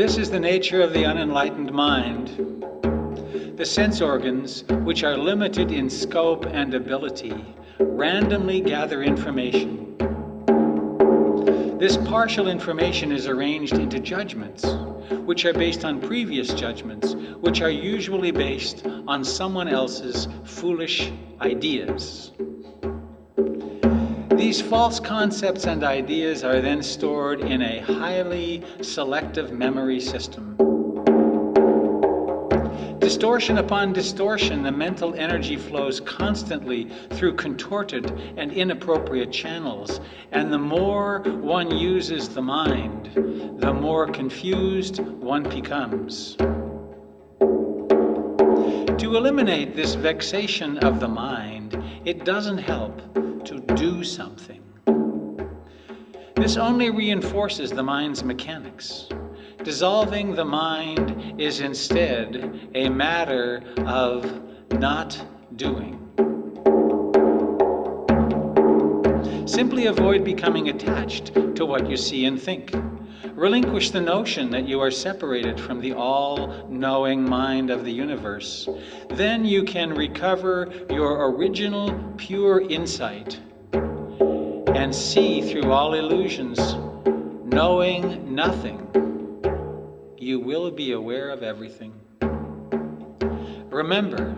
This is the nature of the unenlightened mind. The sense organs, which are limited in scope and ability, randomly gather information. This partial information is arranged into judgments, which are based on previous judgments, which are usually based on someone else's foolish ideas. These false concepts and ideas are then stored in a highly selective memory system. Distortion upon distortion, the mental energy flows constantly through contorted and inappropriate channels, and the more one uses the mind, the more confused one becomes. To eliminate this vexation of the mind, it doesn't help to do something. This only reinforces the mind's mechanics. Dissolving the mind is instead a matter of not doing. Simply avoid becoming attached to what you see and think. Relinquish the notion that you are separated from the all-knowing mind of the universe. Then you can recover your original pure insight and see through all illusions, knowing nothing. You will be aware of everything. Remember,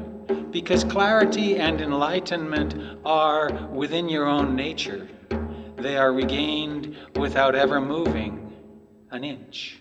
because clarity and enlightenment are within your own nature, they are regained without ever moving an inch.